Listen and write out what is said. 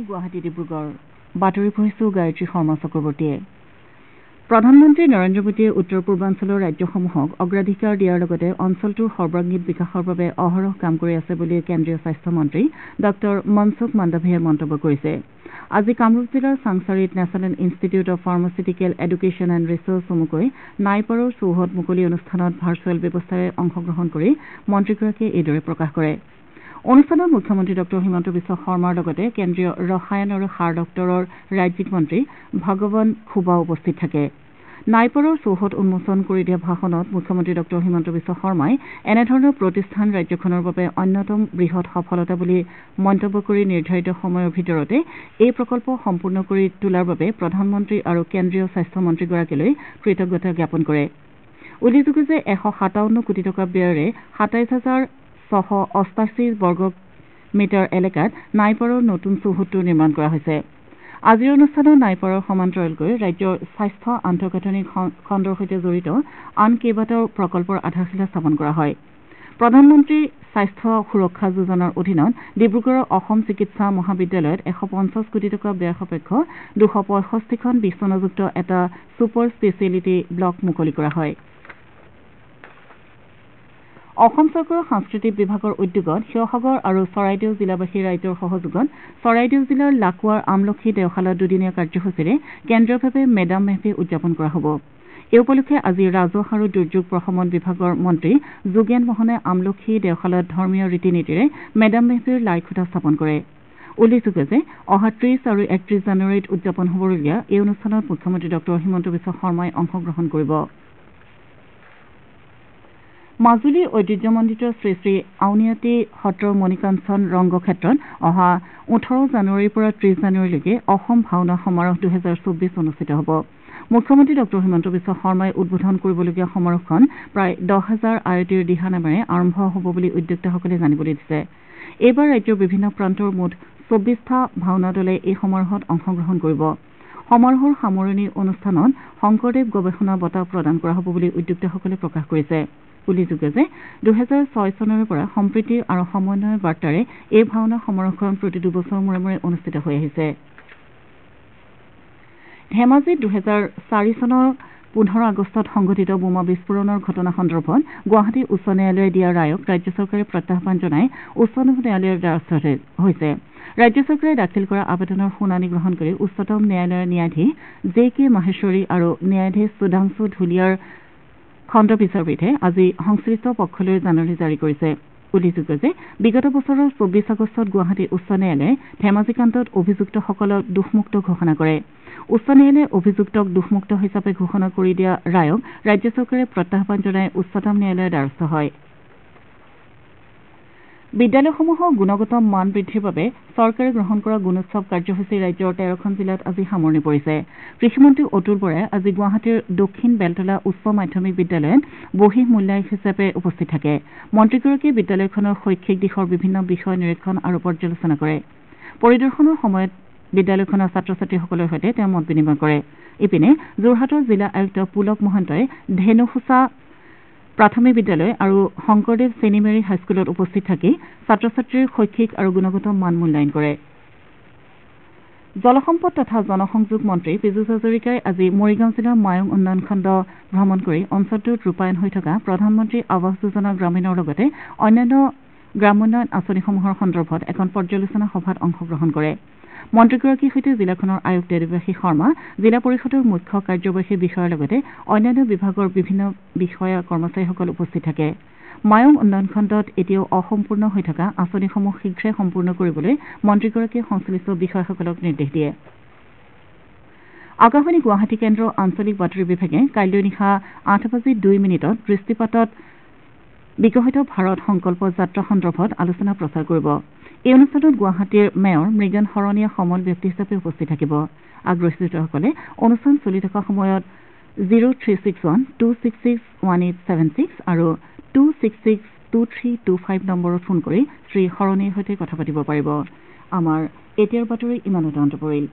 গুৱাহাটী ডিব্ৰুগড় বাতৰি পঢ়িছো গায়ত্ৰী শৰ্মা চক্ৰৱৰ্তীয়ে প্ৰধানমন্ত্ৰী নৰেন্দ্ৰ মোদীয়ে উত্তৰ পূৰ্বাঞ্চলৰ ৰাজ্যসমূহক অগ্ৰাধিকাৰ দিয়াৰ লগতে অঞ্চলটোৰ সৰ্বাংগীন বিকাশৰ বাবে অহৰহ কাম কৰি আছে বুলি কেন্দ্ৰীয় স্বাস্থ্য মন্ত্ৰী ড মনসুখ মাণ্ডভিয়ে মন্তব্য কৰিছে আজি কামৰূপ জিলাৰ চাংচাৰীত National Institute of Pharmaceutical Education and Research চমুকৈ নাইপাৰৰ চৌহদ মুকলি অনুষ্ঠানত ভাৰ্চুৱেল ব্যৱস্থাৰে অংশগ্ৰহণ কৰি মন্ত্ৰীগৰাকীয়ে এইদৰে প্ৰকাশ কৰে অনুষ্ঠানত মুখ্যমন্ত্ৰী ড হিমন্ত বিশ্ব শৰ্মাৰ লগতে কেন্দ্ৰীয় ৰসায়ন আৰু সাৰ দপ্তৰৰ ৰাজ্যিক মন্ত্ৰী ভগৱান খুবা উপস্থিত থাকে নাইপাৰৰ চৌহদ উন্মোচন কৰি দিয়া ভাষণত মুখ্যমন্ত্ৰী ড হিমন্ত বিশ্ব শৰ্মাই এনেধৰণৰ প্ৰতিষ্ঠান ৰাজ্যখনৰ বাবে অন্যতম বৃহৎ সফলতা বুলি মন্তব্য কৰি নিৰ্ধাৰিত সময়ৰ ভিতৰতে এই প্ৰকল্প সম্পূৰ্ণ কৰি তোলাৰ বাবে প্ৰধানমন্ত্ৰী আৰু কেন্দ্ৰীয় স্বাস্থ্য মন্ত্ৰীগৰাকীলৈ কৃতজ্ঞতা জ্ঞাপন কৰে উল্লেখযোগ্য যে 157 কোটি টকা ব্যয়েৰে 27,688 বৰ্গ মিটাৰ এলেকাত নাইপাৰৰ নতুন চৌহদটো নিৰ্মাণ কৰা হৈছে আজিৰ অনুষ্ঠানত নাইপাৰৰ সমান্তৰালকৈ ৰাজ্যৰ স্বাস্থ্য আন্তঃগাঁথনি খণ্ডৰ সৈতে জড়িত আন কেইবাটাও প্ৰকল্পৰ আধাৰশিলা স্থাপন কৰা হয় প্ৰধানমন্ত্ৰী স্বাস্থ্য সুৰক্ষা যোজনাৰ অধীনত ডিব্ৰুগড়ৰ অসম চিকিৎসা মহাবিদ্যালয়ত 150 কোটি টকা ব্যয় সাপেক্ষ 265খন বিচনাযুক্ত এটা ছুপাৰ স্পেচিয়েলিটি ব্লক মুকলি কৰা হয় অসম চৰকাৰৰ সাংস্কৃতিক বিভাগৰ উদ্যোগত শিৱসাগৰ আৰু চৰাইদেউ জিলাবাসী ৰাইজৰ সহযোগত চৰাইদেউ জিলাৰ লাকুৱাৰ আমলখি দেওশালত দুদিনীয়া কাৰ্যসূচীৰে কেন্দ্ৰীয়ভাৱে মেডাম মেফি উদযাপন কৰা হ'ব এই উপলক্ষে আজি ৰাজহ আৰু দুৰ্যোগ প্ৰশমন বিভাগৰ মন্ত্ৰী যোগেন মোহনে আমলখি দেওশালত ধৰ্মীয় ৰীতি নীতিৰে মেডাম মেফিৰ লাই খুঁটা স্থাপন কৰে উল্লেখযোগ্য যে অহা 30 আৰু 31 জানুৱাৰীত উদযাপন হ'বলগীয়া এই অনুষ্ঠানত মুখ্যমন্ত্ৰী ড হিমন্ত বিশ্ব শৰ্মাই অংশগ্ৰহণ কৰিব মাজুলী ঐতিহ্যমণ্ডিত শ্ৰী শ্ৰী আউনীআটী সত্ৰৰ মণিকাঞ্চন ৰংগক্ষেত্ৰত অহা 18 জানুৱাৰীৰ পৰা 30 জানুৱাৰীলৈকে অসম ভাওনা সমাৰোহ 2024 অনুষ্ঠিত হ'ব মুখ্যমন্ত্ৰী ড হিমন্ত বিশ্ব শৰ্মাই উদ্বোধন কৰিবলগীয়া সমাৰোহখন প্ৰায় 10,000 আয়তীৰ দিহানামেৰে আৰম্ভ হ'ব বুলি উদ্যোক্তাসকলে জানিবলৈ দিছে এইবাৰ ৰাজ্যৰ বিভিন্ন প্ৰান্তৰ মুঠ 24টা ভাওনা দলে এই সমাৰোহত অংশগ্ৰহণ কৰিব সমাৰোহৰ সামৰণি অনুষ্ঠানত শংকৰদেৱ গৱেষণা বঁটা প্ৰদান কৰা হ'ব বুলি উদ্যোক্তাসকলে প্ৰকাশ কৰিছে উল্লেখযোগ্য যে 2006 চনৰে পৰা সম্প্ৰীতি আৰু সমন্বয়ৰ বাৰ্তাৰে এই ভাওনা সমাৰোহখন প্ৰতি 2 বছৰ মূৰে মূৰে অনুষ্ঠিত হৈ আহিছে ধেমাজিত 2004 চনৰ 15 আগষ্টত সংঘটিত বোমা বিস্ফোৰণৰ ঘটনা সন্দৰ্ভত গুৱাহাটী উচ্চ ন্যায়ালয়ে দিয়া ৰায়ক ৰাজ্য চৰকাৰে প্ৰত্যাহ্বান জনাই উচ্চতম ন্যায়ালয়ৰ দ্বাৰস্থ হৈছে ৰাজ্য চৰকাৰে দাখিল কৰা আবেদনৰ শুনানি গ্ৰহণ কৰি উচ্চতম ন্যায়ালয়ৰ ন্যায়াধীশ JK মাহেশ্বৰী আৰু ন্যায়াধীশ সুধাংশু ধুলিয়াৰ খণ্ড বিচাৰপীঠে আজি সংশ্লিষ্ট পক্ষলৈ জাননী জাৰি কৰিছে উল্লেখযোগ্য যে বিগত বছৰৰ 24 আগষ্টত গুৱাহাটী উচ্চ ন্যায়ালয়ে ধেমাজি কাণ্ডত অভিযুক্তসকলক দোষমুক্ত ঘোষণা কৰে উচ্চ ন্যায়ালয়ে অভিযুক্তক দোষমুক্ত হিচাপে ঘোষণা কৰি দিয়া ৰায়ক ৰাজ্য চৰকাৰে প্ৰত্যাহ্বান জনাই উচ্চতম ন্যায়ালয়ৰ দ্বাৰস্থ হয় বিদ্যালয়সমূহৰ গুণগত মান বৃদ্ধিৰ বাবে চৰকাৰে গ্ৰহণ কৰা গুণোৎসৱ কাৰ্যসূচী ৰাজ্যৰ 13খন জিলাত আজি সামৰণি পৰিছে কৃষিমন্ত্ৰী অতুল বৰাই আজি গুৱাহাটীৰ দক্ষিণ বেলতলা উচ্চ মাধ্যমিক বিদ্যালয়ত বহিঃ মূল্যায়ক হিচাপে উপস্থিত থাকে মন্ত্ৰীগৰাকীয়ে বিদ্যালয়খনৰ শৈক্ষিক দিশৰ বিভিন্ন বিষয় নিৰীক্ষণ আৰু পৰ্যালোচনা কৰে পৰিদৰ্শনৰ সময়ত বিদ্যালয়খনৰ ছাত্ৰ ছাত্ৰীসকলৰ সৈতে তেওঁ মত বিনিময় কৰে ইপিনে যোৰহাটৰ জিলা আয়ুক্ত পুলক মহন্তই ধেনুসোচা প্ৰাথমিক বিদ্যালয় আৰু শংকৰদেৱ চেনিমেৰী হাইস্কুলত উপস্থিত থাকি ছাত্ৰ ছাত্ৰীৰ শৈক্ষিক আৰু গুণগত মান মূল্যায়ন কৰে জলসম্পদ তথা জনসংযোগ মন্ত্ৰী পীযুষ হাজৰিকাই আজি মৰিগাঁও জিলাৰ মায়ং উন্নয়ন খণ্ড ভ্ৰমণ কৰি অঞ্চলটোত ৰূপায়ণ হৈ থকা প্ৰধানমন্ত্ৰী আৱাস যোজনা গ্ৰামীণৰ লগতে অন্যান্য গ্ৰামোন্নয়ন আঁচনিসমূহৰ সন্দৰ্ভত এখন পৰ্যালোচনা সভাত অংশগ্ৰহণ কৰে মন্ত্ৰীগৰাকীৰ সৈতে জিলাখনৰ আয়ুক্ত দেৱশী শৰ্মা জিলা পৰিষদৰ মুখ্য কাৰ্যবাহী বিষয়াৰ লগতে অন্যান্য বিভাগৰ বিভিন্ন বিষয়া কৰ্মচাৰীসকল উপস্থিত থাকে মায়ং উন্নয়ন খণ্ডত এতিয়াও অসম্পূৰ্ণ হৈ থকা আঁচনিসমূহ শীঘ্ৰে সম্পূৰ্ণ কৰিবলৈ মন্ত্ৰীগৰাকীয়ে সংশ্লিষ্ট বিষয়াসকলক নিৰ্দেশ দিয়ে আকাশবাণী গুৱাহাটী কেন্দ্ৰৰ আঞ্চলিক বাতৰি বিভাগে কাইলৈ নিশা 8:02 দৃষ্টিপাতত বিকশিত ভাৰত সংকল্প যাত্ৰা সন্দৰ্ভত আলোচনা প্ৰচাৰ কৰিব এই অনুষ্ঠানত গুৱাহাটীৰ মেয়ৰ মৃগান শৰণীয়া সমল ব্যক্তি হিচাপে উপস্থিত থাকিব আগ্ৰহী শ্ৰোতাসকলে অনুষ্ঠান চলি থকা সময়ত 0361-266-1876 আৰু 266-2325 নম্বৰত ফোন কৰি শ্ৰী শৰণীৰ সৈতে কথা পাতিব পাৰিব আমাৰ এতিয়াৰ বাতৰি ইমানতে অন্ত পৰিল